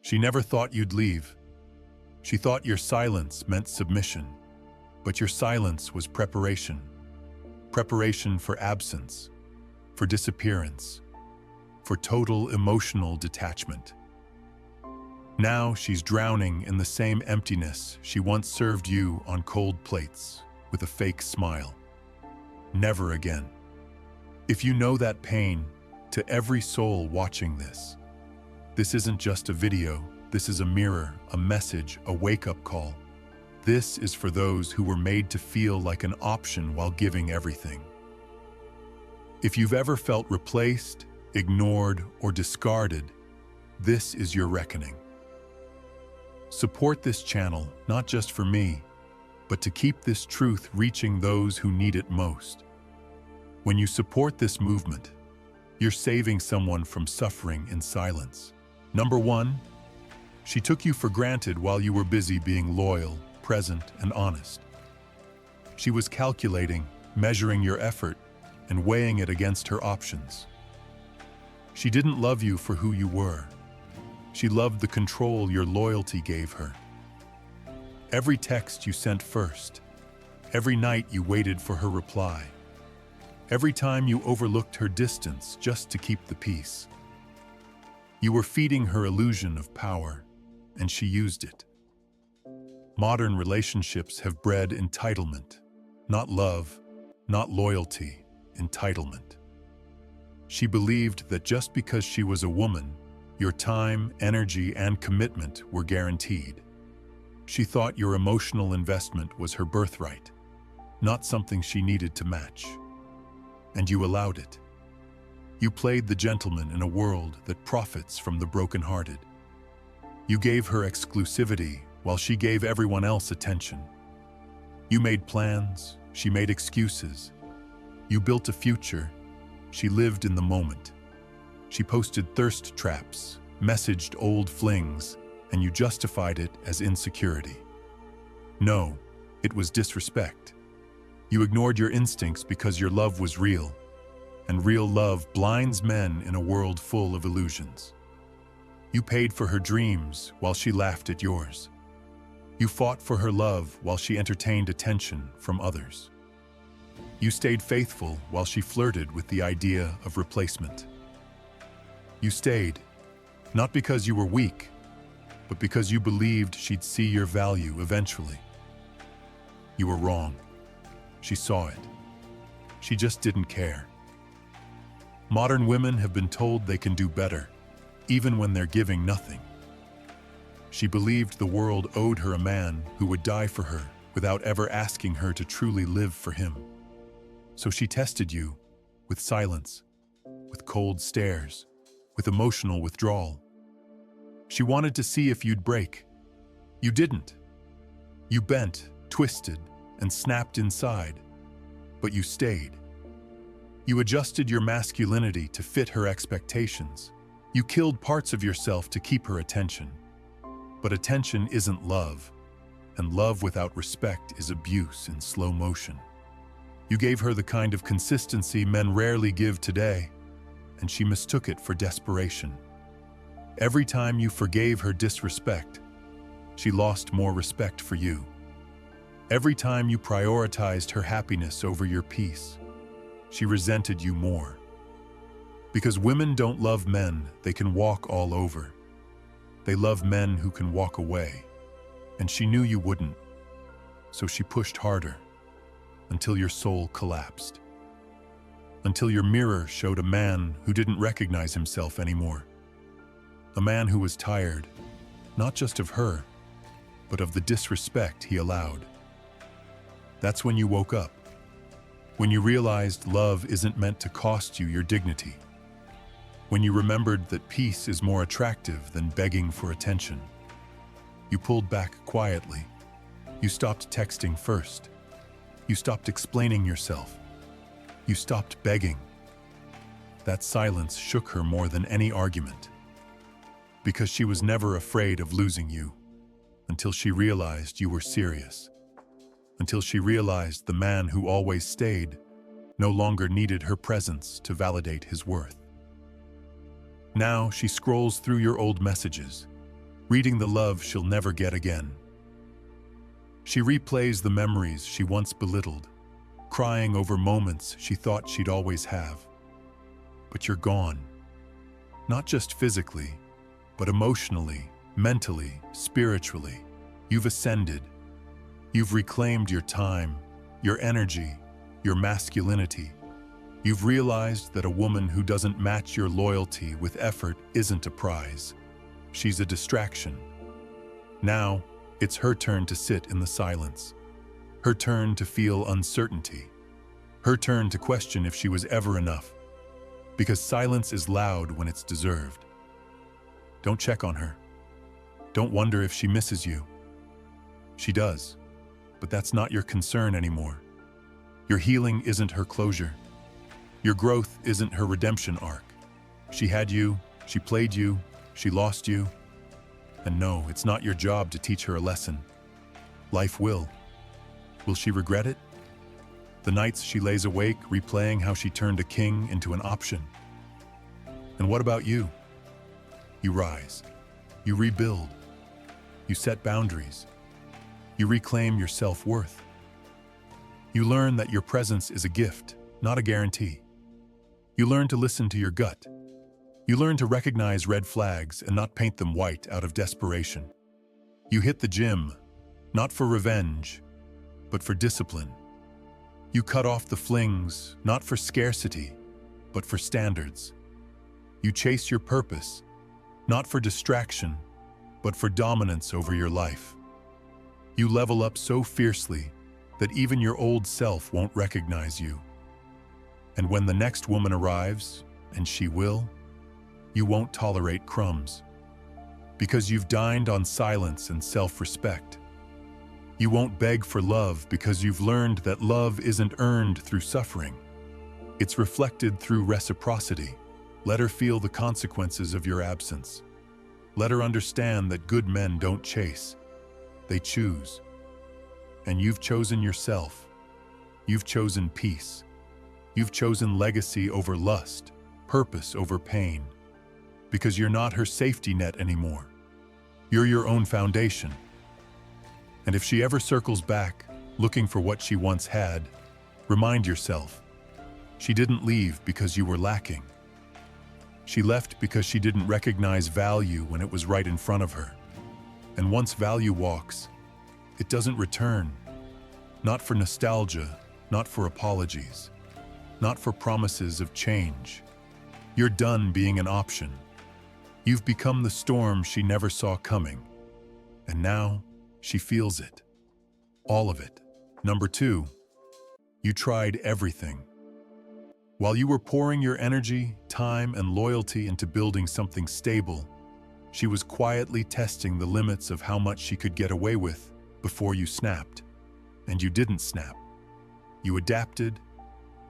She never thought you'd leave. She thought your silence meant submission, but your silence was preparation. Preparation for absence, for disappearance, for total emotional detachment. Now she's drowning in the same emptiness she once served you on cold plates with a fake smile. Never again. If you know that pain, to every soul watching this isn't just a video, this is a mirror, a message, a wake-up call. This is for those who were made to feel like an option while giving everything. If you've ever felt replaced, ignored, or discarded, this is your reckoning. Support this channel, not just for me, but to keep this truth reaching those who need it most. When you support this movement, you're saving someone from suffering in silence. Number 1, she took you for granted while you were busy being loyal, present, and honest. She was calculating, measuring your effort, and weighing it against her options. She didn't love you for who you were. She loved the control your loyalty gave her. Every text you sent first, every night you waited for her reply, every time you overlooked her distance just to keep the peace. You were feeding her illusion of power, and she used it. Modern relationships have bred entitlement, not love, not loyalty, entitlement. She believed that just because she was a woman, your time, energy, and commitment were guaranteed. She thought your emotional investment was her birthright, not something she needed to match. And you allowed it. You played the gentleman in a world that profits from the brokenhearted. You gave her exclusivity while she gave everyone else attention. You made plans, she made excuses. You built a future, she lived in the moment. She posted thirst traps, messaged old flings, and you justified it as insecurity. No, it was disrespect. You ignored your instincts because your love was real, and real love blinds men in a world full of illusions. You paid for her dreams while she laughed at yours. You fought for her love while she entertained attention from others. You stayed faithful while she flirted with the idea of replacement. You stayed, not because you were weak, but because you believed she'd see your value eventually. You were wrong. She saw it. She just didn't care. Modern women have been told they can do better, even when they're giving nothing. She believed the world owed her a man who would die for her without ever asking her to truly live for him. So she tested you with silence, with cold stares, with emotional withdrawal. She wanted to see if you'd break. You didn't. You bent, twisted, and snapped inside, but you stayed. You adjusted your masculinity to fit her expectations. You killed parts of yourself to keep her attention. But attention isn't love, and love without respect is abuse in slow motion. You gave her the kind of consistency men rarely give today, and she mistook it for desperation. Every time you forgave her disrespect, she lost more respect for you. Every time you prioritized her happiness over your peace, she resented you more. Because women don't love men they can walk all over. They love men who can walk away. And she knew you wouldn't, so she pushed harder until your soul collapsed. Until your mirror showed a man who didn't recognize himself anymore. A man who was tired, not just of her, but of the disrespect he allowed. That's when you woke up. When you realized love isn't meant to cost you your dignity. When you remembered that peace is more attractive than begging for attention. You pulled back quietly. You stopped texting first. You stopped explaining yourself. You stopped begging. That silence shook her more than any argument. Because she was never afraid of losing you, until she realized you were serious. Until she realized the man who always stayed no longer needed her presence to validate his worth. Now she scrolls through your old messages, reading the love she'll never get again. She replays the memories she once belittled, crying over moments she thought she'd always have. But you're gone. Not just physically, but emotionally, mentally, spiritually. You've ascended. You've reclaimed your time, your energy, your masculinity. You've realized that a woman who doesn't match your loyalty with effort isn't a prize. She's a distraction. Now, it's her turn to sit in the silence. Her turn to feel uncertainty. Her turn to question if she was ever enough. Because silence is loud when it's deserved. Don't check on her. Don't wonder if she misses you. She does, but that's not your concern anymore. Your healing isn't her closure. Your growth isn't her redemption arc. She had you, she played you, she lost you. And no, it's not your job to teach her a lesson. Life will. Will she regret it? The nights she lays awake replaying how she turned a king into an option. And what about you? You rise. You rebuild. You set boundaries. You reclaim your self-worth. You learn that your presence is a gift, not a guarantee. You learn to listen to your gut. You learn to recognize red flags and not paint them white out of desperation. You hit the gym, not for revenge, but for discipline. You cut off the flings, not for scarcity, but for standards. You chase your purpose, not for distraction, but for dominance over your life. You level up so fiercely that even your old self won't recognize you. And when the next woman arrives, and she will, you won't tolerate crumbs. Because you've dined on silence and self-respect. You won't beg for love because you've learned that love isn't earned through suffering. It's reflected through reciprocity. Let her feel the consequences of your absence. Let her understand that good men don't chase, they choose. And you've chosen yourself. You've chosen peace. You've chosen legacy over lust, purpose over pain. Because you're not her safety net anymore. You're your own foundation. And if she ever circles back, looking for what she once had, remind yourself, she didn't leave because you were lacking. She left because she didn't recognize value when it was right in front of her. And once value walks, it doesn't return. Not for nostalgia, not for apologies, not for promises of change. You're done being an option. You've become the storm she never saw coming. And now, she feels it. All of it. Number 2, you tried everything. While you were pouring your energy, time, and loyalty into building something stable, she was quietly testing the limits of how much she could get away with before you snapped. And you didn't snap. You adapted,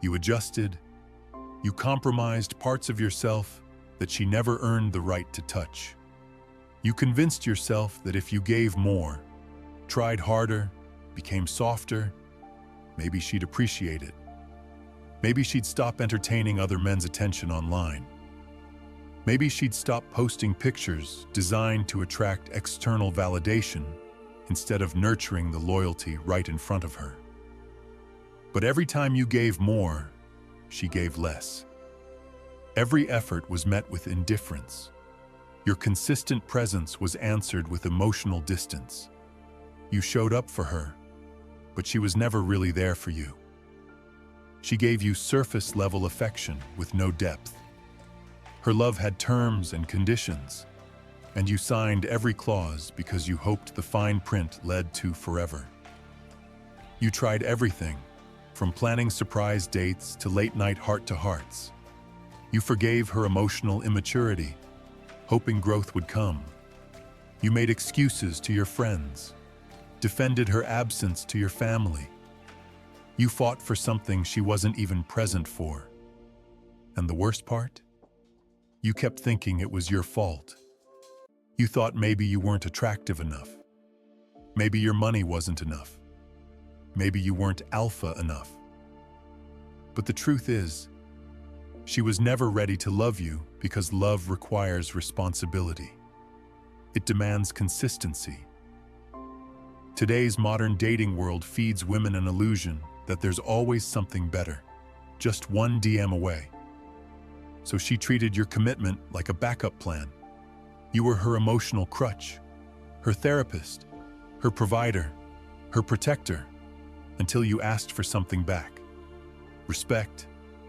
you adjusted, you compromised parts of yourself that she never earned the right to touch. You convinced yourself that if you gave more, tried harder, became softer, maybe she'd appreciate it. Maybe she'd stop entertaining other men's attention online. Maybe she'd stop posting pictures designed to attract external validation instead of nurturing the loyalty right in front of her. But every time you gave more, she gave less. Every effort was met with indifference. Your consistent presence was answered with emotional distance. You showed up for her, but she was never really there for you. She gave you surface-level affection with no depth. Her love had terms and conditions, and you signed every clause because you hoped the fine print led to forever. You tried everything, from planning surprise dates to late-night heart-to-hearts. You forgave her emotional immaturity, hoping growth would come. You made excuses to your friends, defended her absence to your family. You fought for something she wasn't even present for. And the worst part? You kept thinking it was your fault. You thought maybe you weren't attractive enough. Maybe your money wasn't enough. Maybe you weren't alpha enough. But the truth is, she was never ready to love you because love requires responsibility. It demands consistency. Today's modern dating world feeds women an illusion that there's always something better, just one DM away. So she treated your commitment like a backup plan. You were her emotional crutch, her therapist, her provider, her protector, until you asked for something back. Respect,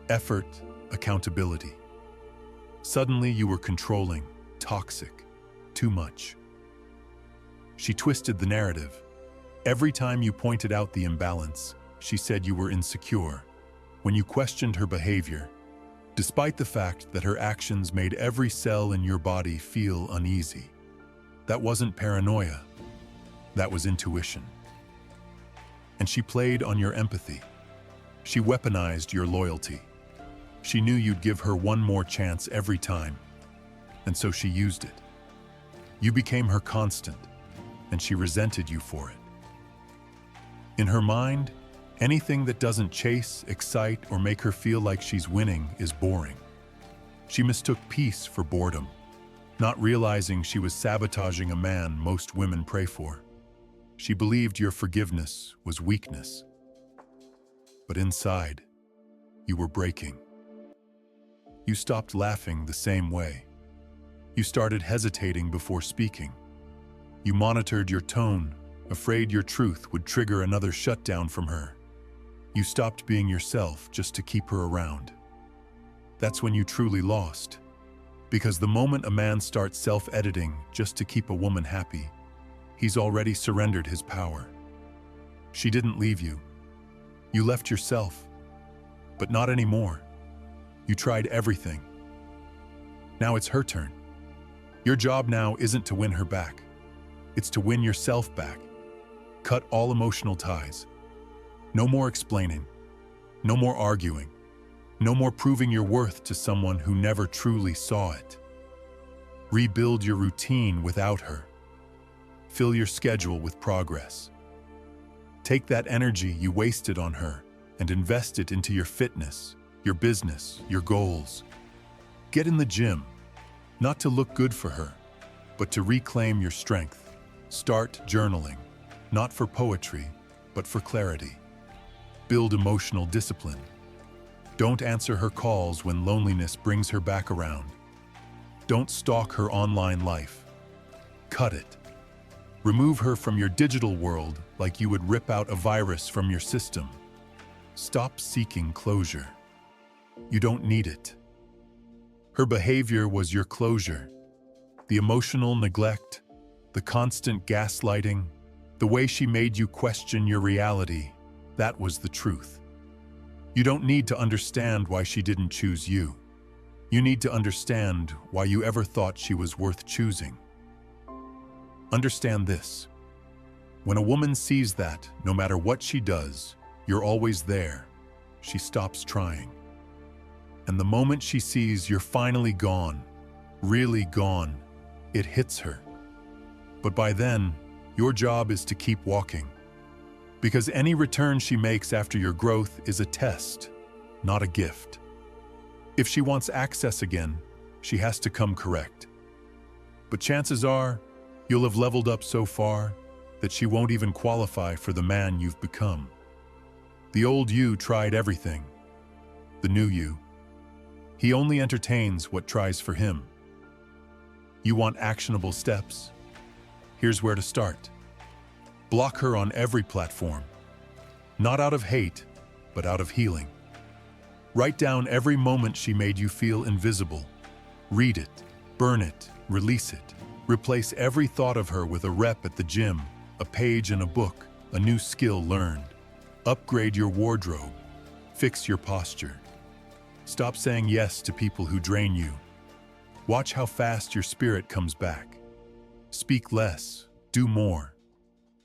effort, accountability. Suddenly you were controlling, toxic, too much. She twisted the narrative. Every time you pointed out the imbalance, she said you were insecure. When you questioned her behavior, despite the fact that her actions made every cell in your body feel uneasy. That wasn't paranoia. That was intuition. And she played on your empathy. She weaponized your loyalty. She knew you'd give her one more chance every time, and so she used it. You became her constant, and she resented you for it. In her mind, anything that doesn't chase, excite, or make her feel like she's winning is boring. She mistook peace for boredom, not realizing she was sabotaging a man most women pray for. She believed your forgiveness was weakness. But inside, you were breaking. You stopped laughing the same way. You started hesitating before speaking. You monitored your tone, afraid your truth would trigger another shutdown from her. You stopped being yourself just to keep her around. That's when you truly lost. Because the moment a man starts self-editing just to keep a woman happy, he's already surrendered his power. She didn't leave you. You left yourself. But not anymore. You tried everything. Now it's her turn. Your job now isn't to win her back. It's to win yourself back. Cut all emotional ties. No more explaining. No more arguing. No more proving your worth to someone who never truly saw it. Rebuild your routine without her. Fill your schedule with progress. Take that energy you wasted on her and invest it into your fitness, your business, your goals. Get in the gym, not to look good for her, but to reclaim your strength. Start journaling, not for poetry, but for clarity. Build emotional discipline. Don't answer her calls when loneliness brings her back around. Don't stalk her online life. Cut it. Remove her from your digital world like you would rip out a virus from your system. Stop seeking closure. You don't need it. Her behavior was your closure. The emotional neglect, the constant gaslighting, the way she made you question your reality, that was the truth. You don't need to understand why she didn't choose you. You need to understand why you ever thought she was worth choosing. Understand this. When a woman sees that, no matter what she does, you're always there, she stops trying. And the moment she sees you're finally gone, really gone, it hits her. But by then, your job is to keep walking. Because any return she makes after your growth is a test, not a gift. If she wants access again, she has to come correct. But chances are, you'll have leveled up so far that she won't even qualify for the man you've become. The old you tried everything. The new you, he only entertains what tries for him. You want actionable steps? Here's where to start. Block her on every platform. Not out of hate, but out of healing. Write down every moment she made you feel invisible. Read it, burn it, release it. Replace every thought of her with a rep at the gym, a page in a book, a new skill learned. Upgrade your wardrobe. Fix your posture. Stop saying yes to people who drain you. Watch how fast your spirit comes back. Speak less, do more.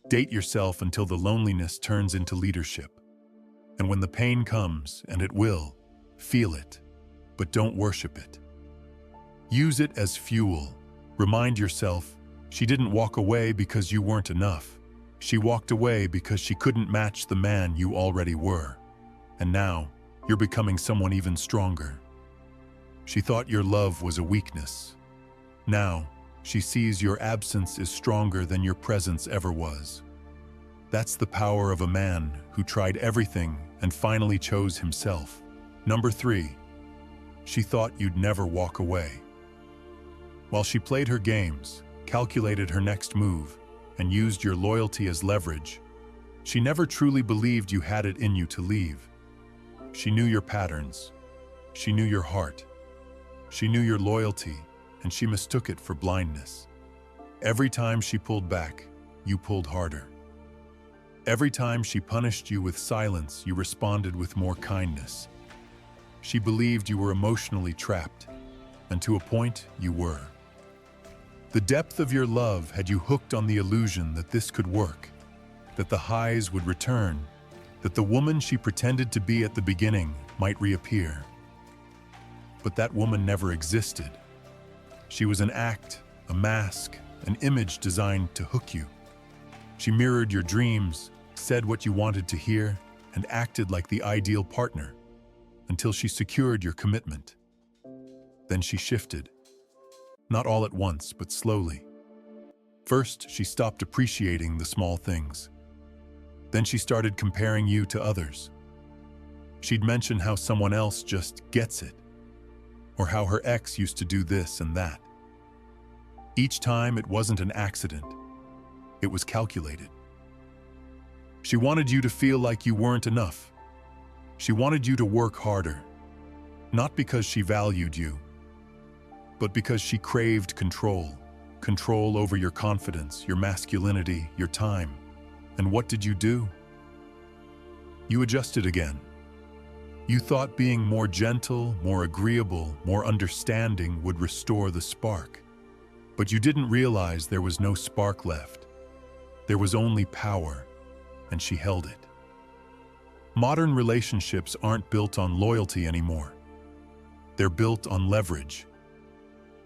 Date yourself until the loneliness turns into leadership. And when the pain comes, and it will, feel it, but don't worship it. Use it as fuel. Remind yourself, she didn't walk away because you weren't enough. She walked away because she couldn't match the man you already were. And now, you're becoming someone even stronger. She thought your love was a weakness. Now, She sees your absence is stronger than your presence ever was. That's the power of a man who tried everything and finally chose himself. Number 3. She thought you'd never walk away. While she played her games, calculated her next move, and used your loyalty as leverage, she never truly believed you had it in you to leave. She knew your patterns. She knew your heart. She knew your loyalty, and she mistook it for blindness. Every time she pulled back, you pulled harder. Every time she punished you with silence, you responded with more kindness. She believed you were emotionally trapped, and to a point, you were. The depth of your love had you hooked on the illusion that this could work, that the highs would return, that the woman she pretended to be at the beginning might reappear. But that woman never existed. She was an act, a mask, an image designed to hook you. She mirrored your dreams, said what you wanted to hear, and acted like the ideal partner, until she secured your commitment. Then she shifted. Not all at once, but slowly. First, she stopped appreciating the small things. Then she started comparing you to others. She'd mention how someone else just gets it, or how her ex used to do this and that. Each time it wasn't an accident. It was calculated. She wanted you to feel like you weren't enough. She wanted you to work harder, not because she valued you, but because she craved control. Control over your confidence, your masculinity, your time. And what did you do? You adjusted again. You thought being more gentle, more agreeable, more understanding would restore the spark. But you didn't realize there was no spark left. There was only power, and she held it. Modern relationships aren't built on loyalty anymore. They're built on leverage.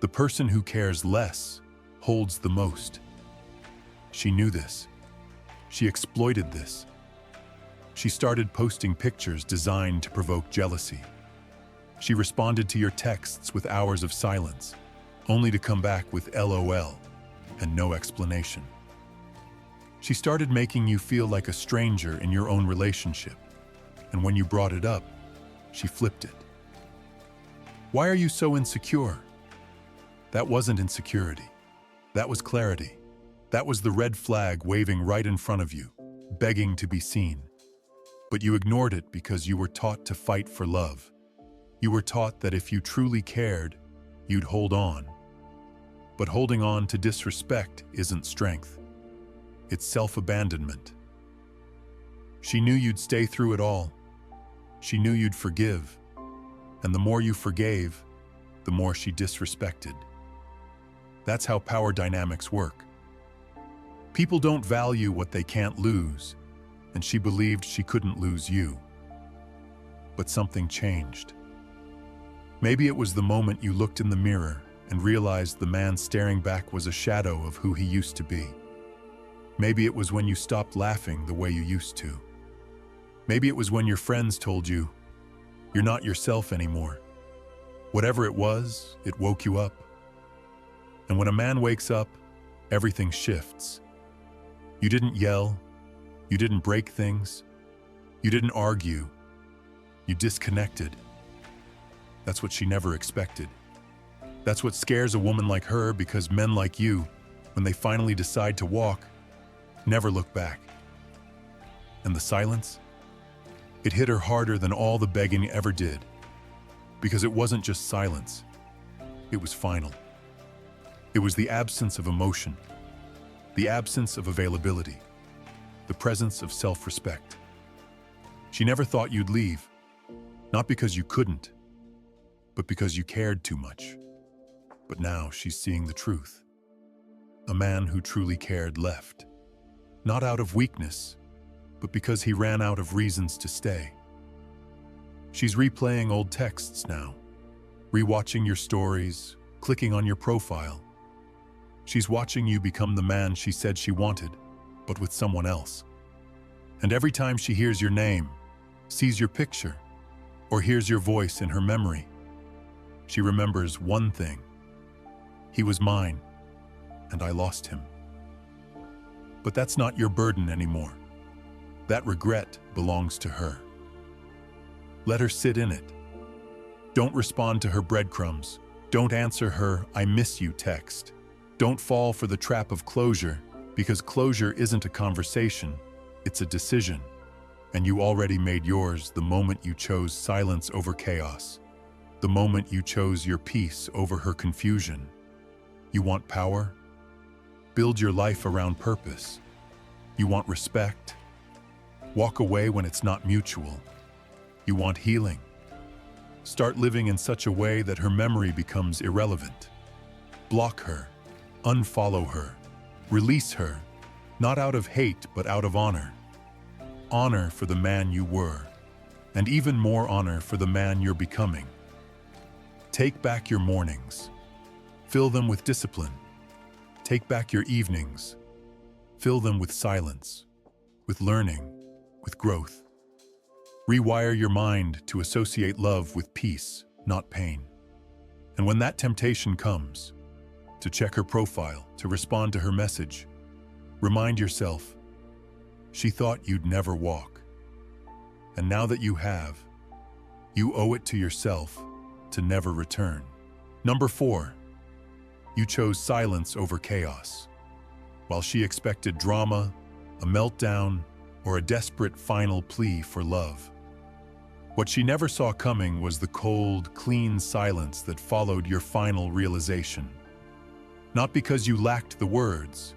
The person who cares less holds the most. She knew this. She exploited this. She started posting pictures designed to provoke jealousy. She responded to your texts with hours of silence, only to come back with LOL and no explanation. She started making you feel like a stranger in your own relationship, and when you brought it up, she flipped it. Why are you so insecure? That wasn't insecurity. That was clarity. That was the red flag waving right in front of you, begging to be seen. But you ignored it because you were taught to fight for love. You were taught that if you truly cared, you'd hold on. But holding on to disrespect isn't strength. It's self-abandonment. She knew you'd stay through it all. She knew you'd forgive. And the more you forgave, the more she disrespected. That's how power dynamics work. People don't value what they can't lose, and she believed she couldn't lose you. But something changed. Maybe it was the moment you looked in the mirror and realized the man staring back was a shadow of who he used to be. Maybe it was when you stopped laughing the way you used to. Maybe it was when your friends told you, you're not yourself anymore. Whatever it was, it woke you up. And when a man wakes up, everything shifts. You didn't yell. You didn't break things. You didn't argue. You disconnected. That's what she never expected. That's what scares a woman like her, because men like you, when they finally decide to walk, never look back. And the silence? It hit her harder than all the begging ever did. Because it wasn't just silence. It was final. It was the absence of emotion, the absence of availability, the presence of self-respect. She never thought you'd leave, not because you couldn't, but because you cared too much. But now she's seeing the truth. A man who truly cared left, not out of weakness, but because he ran out of reasons to stay. She's replaying old texts now, rewatching your stories, clicking on your profile. She's watching you become the man she said she wanted, but with someone else. And every time she hears your name, sees your picture, or hears your voice in her memory, she remembers one thing. He was mine. and I lost him. But that's not your burden anymore. That regret belongs to her. Let her sit in it. Don't respond to her breadcrumbs. Don't answer her "I miss you" text. Don't fall for the trap of closure, because closure isn't a conversation, it's a decision. And you already made yours the moment you chose silence over chaos, the moment you chose your peace over her confusion. You want power? Build your life around purpose. You want respect? Walk away when it's not mutual. You want healing? Start living in such a way that her memory becomes irrelevant. Block her, unfollow her, release her, not out of hate but out of honor. Honor for the man you were, and even more honor for the man you're becoming. Take back your mornings. Fill them with discipline. Take back your evenings. Fill them with silence, with learning, with growth. Rewire your mind to associate love with peace, not pain. And when that temptation comes, to check her profile, to respond to her message, remind yourself, she thought you'd never walk. And now that you have, you owe it to yourself to never return. Number 4, you chose silence over chaos. While she expected drama, a meltdown, or a desperate final plea for love. What she never saw coming was the cold, clean silence that followed your final realization. Not because you lacked the words,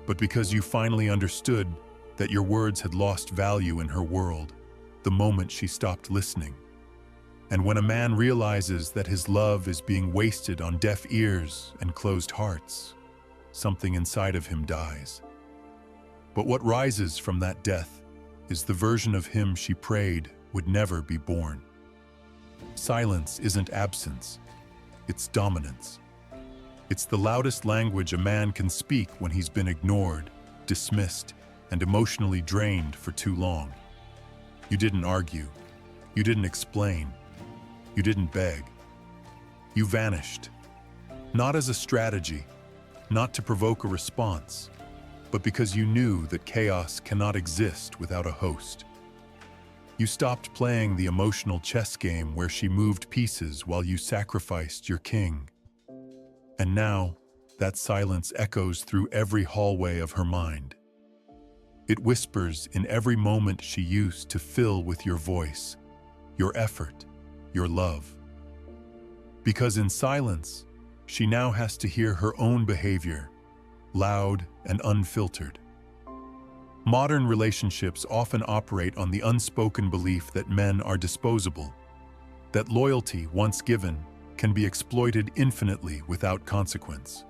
but because you finally understood that your words had lost value in her world the moment she stopped listening. And when a man realizes that his love is being wasted on deaf ears and closed hearts, something inside of him dies. But what rises from that death is the version of him she prayed would never be born. Silence isn't absence, it's dominance. It's the loudest language a man can speak when he's been ignored, dismissed, and emotionally drained for too long. You didn't argue. You didn't explain. You didn't beg. You vanished. Not as a strategy, not to provoke a response, but because you knew that chaos cannot exist without a host. You stopped playing the emotional chess game where she moved pieces while you sacrificed your king. And now, that silence echoes through every hallway of her mind. It whispers in every moment she used to fill with your voice, your effort, your love. Because in silence, she now has to hear her own behavior, loud and unfiltered. Modern relationships often operate on the unspoken belief that men are disposable, that loyalty, once given, can be exploited infinitely without consequence.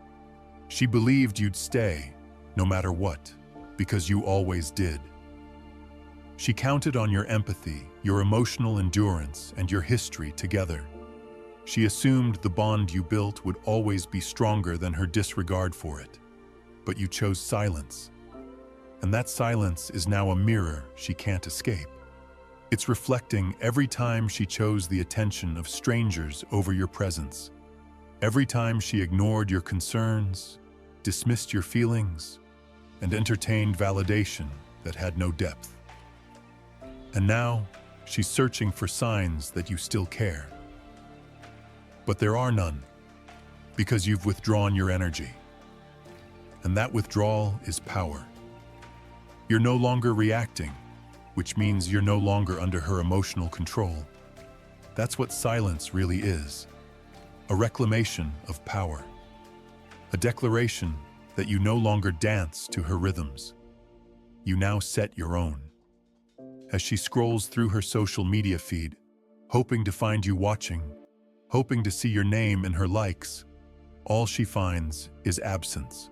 She believed you'd stay, no matter what, because you always did. She counted on your empathy, your emotional endurance, and your history together. She assumed the bond you built would always be stronger than her disregard for it. But you chose silence. And that silence is now a mirror she can't escape. It's reflecting every time she chose the attention of strangers over your presence. Every time she ignored your concerns, dismissed your feelings, and entertained validation that had no depth. And now, she's searching for signs that you still care. But there are none, because you've withdrawn your energy. And that withdrawal is power. You're no longer reacting, which means you're no longer under her emotional control. That's what silence really is. A reclamation of power. A declaration that you no longer dance to her rhythms. You now set your own. As she scrolls through her social media feed, hoping to find you watching, hoping to see your name in her likes, all she finds is absence.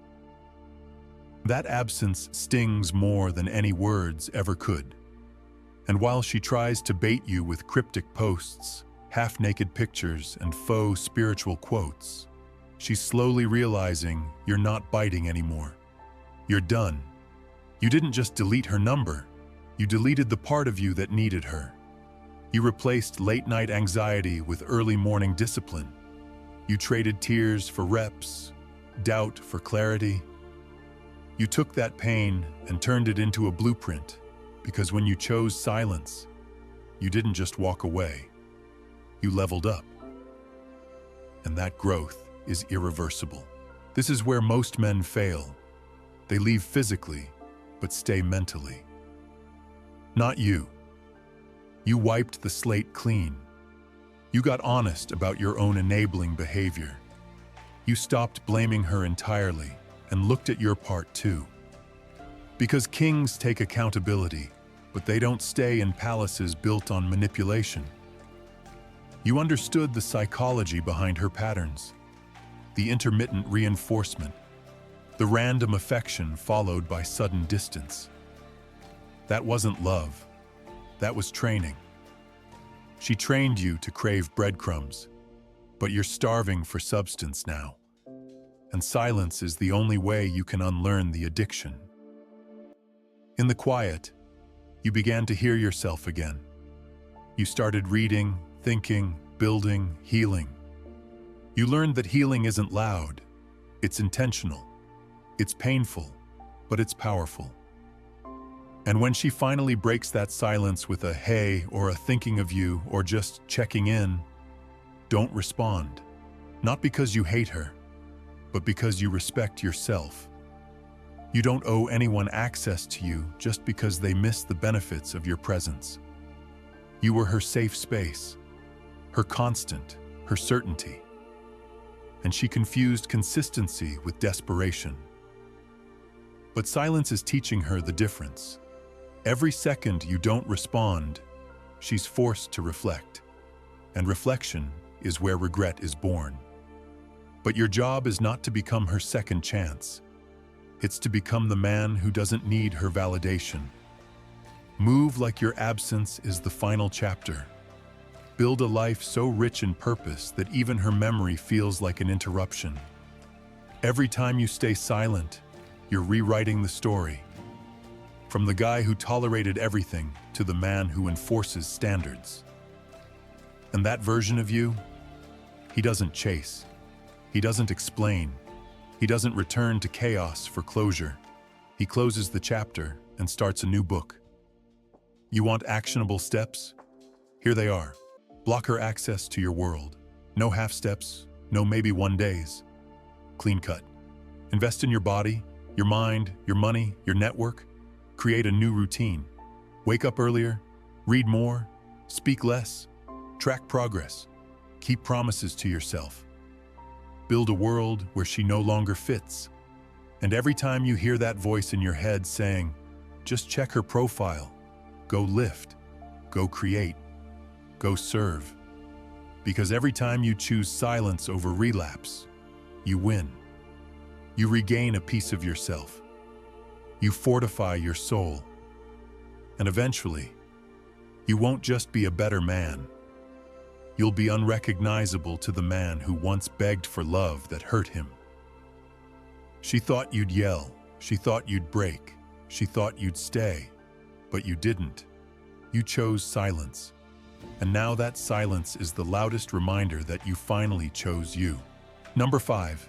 That absence stings more than any words ever could. And while she tries to bait you with cryptic posts, half-naked pictures, and faux spiritual quotes, she's slowly realizing you're not biting anymore. You're done. You didn't just delete her number, you deleted the part of you that needed her. You replaced late-night anxiety with early morning discipline. You traded tears for reps, doubt for clarity. You took that pain and turned it into a blueprint, because when you chose silence, you didn't just walk away, you leveled up. And that growth is irreversible. This is where most men fail. They leave physically, but stay mentally. Not you. You wiped the slate clean. You got honest about your own enabling behavior. You stopped blaming her entirely and looked at your part too. Because kings take accountability, but they don't stay in palaces built on manipulation. You understood the psychology behind her patterns, the intermittent reinforcement, the random affection followed by sudden distance. That wasn't love, that was training. She trained you to crave breadcrumbs, but you're starving for substance now. And silence is the only way you can unlearn the addiction. In the quiet, you began to hear yourself again. You started reading, thinking, building, healing. You learned that healing isn't loud, it's intentional. It's painful, but it's powerful. And when she finally breaks that silence with a hey or a thinking of you or just checking in, don't respond. Not because you hate her, but because you respect yourself. You don't owe anyone access to you just because they miss the benefits of your presence. You were her safe space, her constant, her certainty. And she confused consistency with desperation. But silence is teaching her the difference. Every second you don't respond, she's forced to reflect. And reflection is where regret is born. But your job is not to become her second chance. It's to become the man who doesn't need her validation. Move like your absence is the final chapter. Build a life so rich in purpose that even her memory feels like an interruption. Every time you stay silent, you're rewriting the story. From the guy who tolerated everything to the man who enforces standards. And that version of you, he doesn't chase. He doesn't explain. He doesn't return to chaos for closure. He closes the chapter and starts a new book. You want actionable steps? Here they are. Block her access to your world. No half steps, no maybe one days. Clean cut. Invest in your body, your mind, your money, your network. Create a new routine. Wake up earlier, read more, speak less, track progress, keep promises to yourself. Build a world where she no longer fits. And every time you hear that voice in your head saying, just check her profile, go lift, go create, go serve. Because every time you choose silence over relapse, you win. You regain a piece of yourself. You fortify your soul. And eventually, you won't just be a better man. You'll be unrecognizable to the man who once begged for love that hurt him. She thought you'd yell. She thought you'd break. She thought you'd stay. But you didn't. You chose silence. And now that silence is the loudest reminder that you finally chose you. Number 5.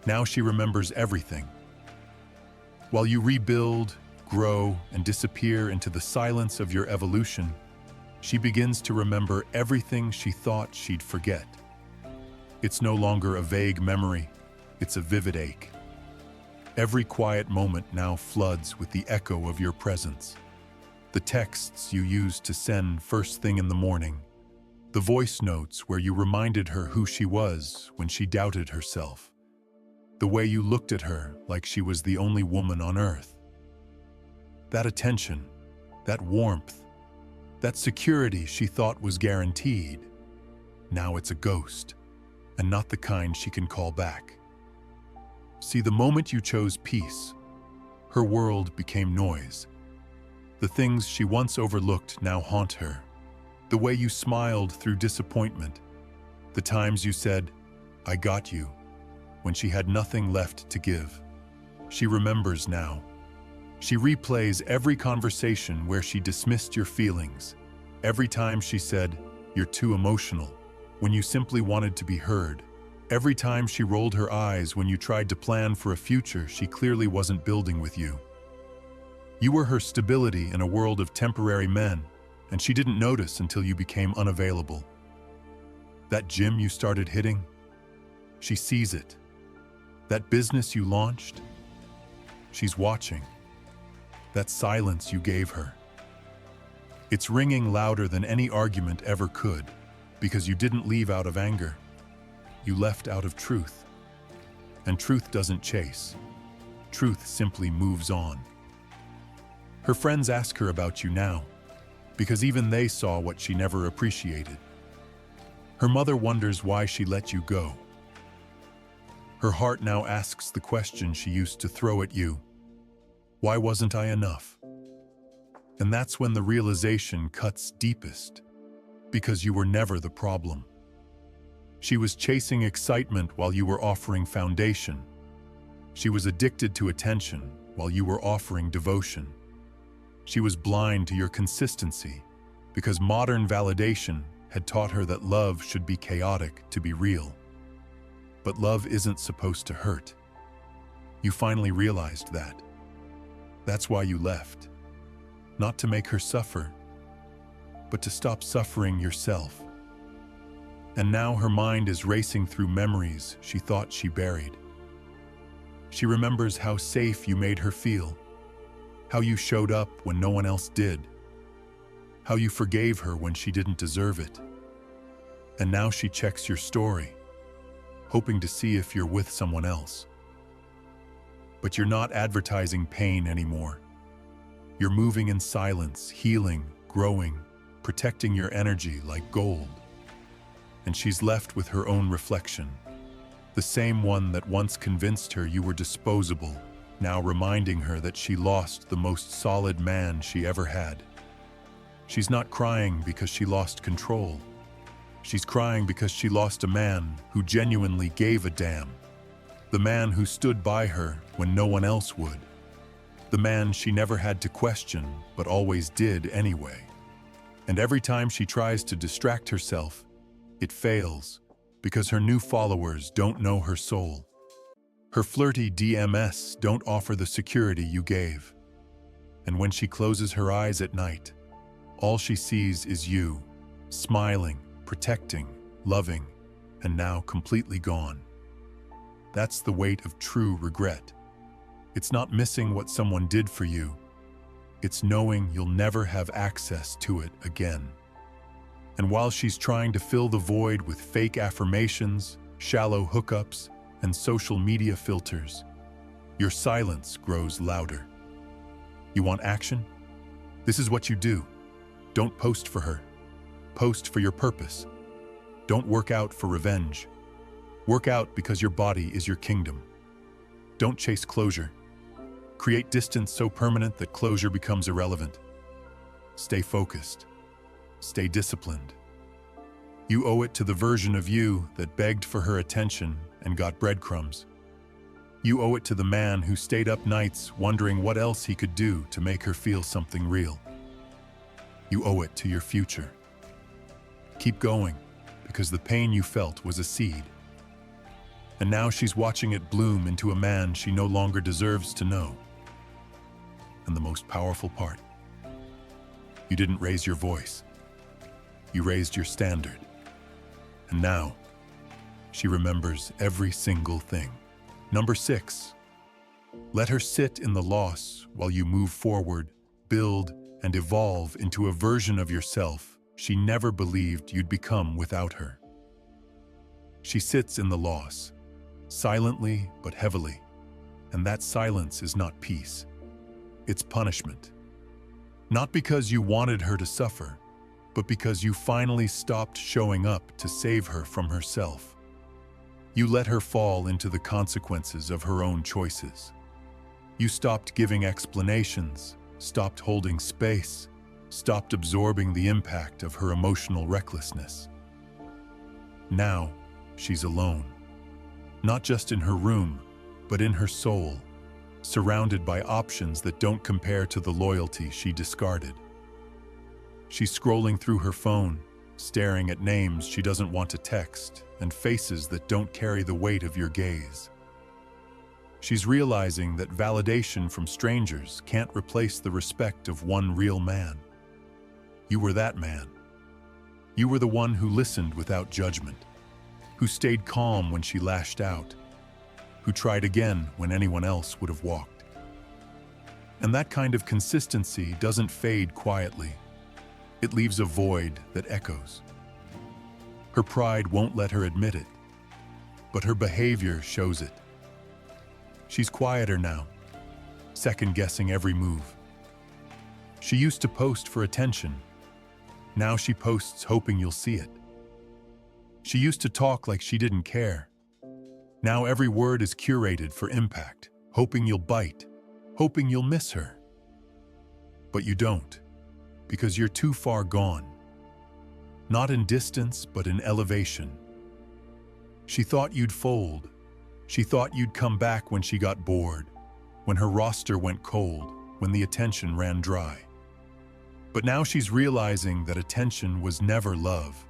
Now she remembers everything. While you rebuild, grow, and disappear into the silence of your evolution, she begins to remember everything she thought she'd forget. It's no longer a vague memory, it's a vivid ache. Every quiet moment now floods with the echo of your presence. The texts you used to send first thing in the morning, the voice notes where you reminded her who she was when she doubted herself, the way you looked at her like she was the only woman on earth. That attention, that warmth, that security she thought was guaranteed, now it's a ghost, and not the kind she can call back. See, the moment you chose peace, her world became noise. The things she once overlooked now haunt her. The way you smiled through disappointment, the times you said, "I got you," when she had nothing left to give. She remembers now. She replays every conversation where she dismissed your feelings, every time she said, "You're too emotional," when you simply wanted to be heard. Every time she rolled her eyes when you tried to plan for a future she clearly wasn't building with you. You were her stability in a world of temporary men, and she didn't notice until you became unavailable. That gym you started hitting, she sees it. That business you launched, she's watching. That silence you gave her, it's ringing louder than any argument ever could, because you didn't leave out of anger. You left out of truth. And truth doesn't chase. Truth simply moves on. Her friends ask her about you now, because even they saw what she never appreciated. Her mother wonders why she let you go. Her heart now asks the question she used to throw at you: why wasn't I enough? And that's when the realization cuts deepest, because you were never the problem. She was chasing excitement while you were offering foundation. She was addicted to attention while you were offering devotion. She was blind to your consistency because modern validation had taught her that love should be chaotic to be real. But love isn't supposed to hurt. You finally realized that. That's why you left. Not to make her suffer, but to stop suffering yourself. And now her mind is racing through memories she thought she buried. She remembers how safe you made her feel, how you showed up when no one else did, how you forgave her when she didn't deserve it. And now she checks your story, hoping to see if you're with someone else. But you're not advertising pain anymore. You're moving in silence, healing, growing, protecting your energy like gold. And she's left with her own reflection, the same one that once convinced her you were disposable, now reminding her that she lost the most solid man she ever had. She's not crying because she lost control. She's crying because she lost a man who genuinely gave a damn. The man who stood by her when no one else would. The man she never had to question, but always did anyway. And every time she tries to distract herself, it fails, because her new followers don't know her soul. Her flirty DMs don't offer the security you gave. And when she closes her eyes at night, all she sees is you, smiling, protecting, loving, and now completely gone. That's the weight of true regret. It's not missing what someone did for you. It's knowing you'll never have access to it again. And while she's trying to fill the void with fake affirmations, shallow hookups, and social media filters, your silence grows louder. You want action? This is what you do. Don't post for her. Post for your purpose. Don't work out for revenge. Work out because your body is your kingdom. Don't chase closure. Create distance so permanent that closure becomes irrelevant. Stay focused. Stay disciplined. You owe it to the version of you that begged for her attention and got breadcrumbs. You owe it to the man who stayed up nights wondering what else he could do to make her feel something real. You owe it to your future. Keep going, because the pain you felt was a seed. And now she's watching it bloom into a man she no longer deserves to know. And the most powerful part, you didn't raise your voice. You raised your standard. And now, she remembers every single thing. Number 6, let her sit in the loss while you move forward, build, and evolve into a version of yourself she never believed you'd become without her. She sits in the loss, silently but heavily, and that silence is not peace. It's punishment. Not because you wanted her to suffer, but because you finally stopped showing up to save her from herself. You let her fall into the consequences of her own choices. You stopped giving explanations, stopped holding space, stopped absorbing the impact of her emotional recklessness. Now, she's alone. Not just in her room, but in her soul, surrounded by options that don't compare to the loyalty she discarded. She's scrolling through her phone, staring at names she doesn't want to text and faces that don't carry the weight of your gaze. She's realizing that validation from strangers can't replace the respect of one real man. You were that man. You were the one who listened without judgment, who stayed calm when she lashed out, who tried again when anyone else would have walked. And that kind of consistency doesn't fade quietly. It leaves a void that echoes. Her pride won't let her admit it, but her behavior shows it. She's quieter now, second-guessing every move. She used to post for attention. Now she posts hoping you'll see it. She used to talk like she didn't care. Now every word is curated for impact, hoping you'll bite, hoping you'll miss her. But you don't, because you're too far gone. Not in distance, but in elevation. She thought you'd fold. She thought you'd come back when she got bored, when her roster went cold, when the attention ran dry. But now she's realizing that attention was never love.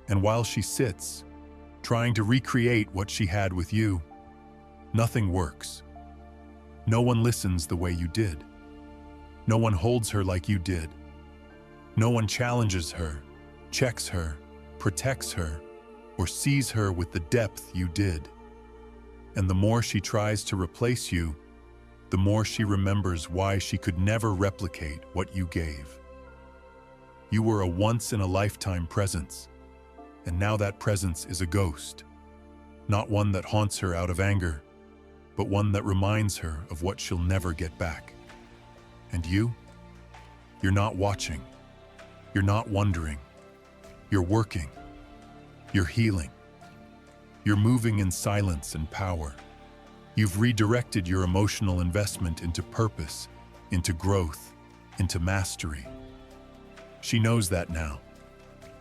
And while she sits, trying to recreate what she had with you, nothing works. No one listens the way you did. No one holds her like you did. No one challenges her, checks her, protects her, or sees her with the depth you did. And the more she tries to replace you, the more she remembers why she could never replicate what you gave. You were a once-in-a-lifetime presence, and now that presence is a ghost. Not one that haunts her out of anger, but one that reminds her of what she'll never get back. And you're not watching. You're not wondering. You're working. You're healing. You're moving in silence and power. You've redirected your emotional investment into purpose, into growth, into mastery. She knows that now.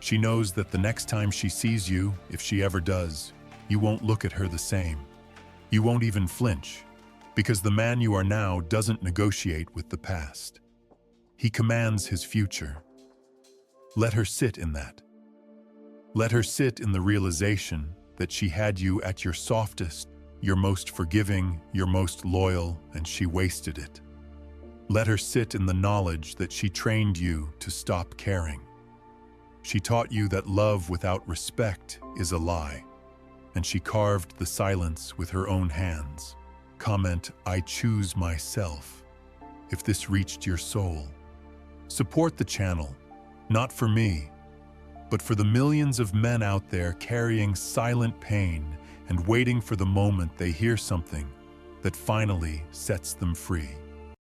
She knows that the next time she sees you, if she ever does, you won't look at her the same. You won't even flinch, because the man you are now doesn't negotiate with the past. He commands his future. Let her sit in that. Let her sit in the realization that she had you at your softest, your most forgiving, your most loyal, and she wasted it. Let her sit in the knowledge that she trained you to stop caring. She taught you that love without respect is a lie, and she carved the silence with her own hands. Comment, "I choose myself," if this reached your soul. Support the channel, not for me, but for the millions of men out there carrying silent pain and waiting for the moment they hear something that finally sets them free.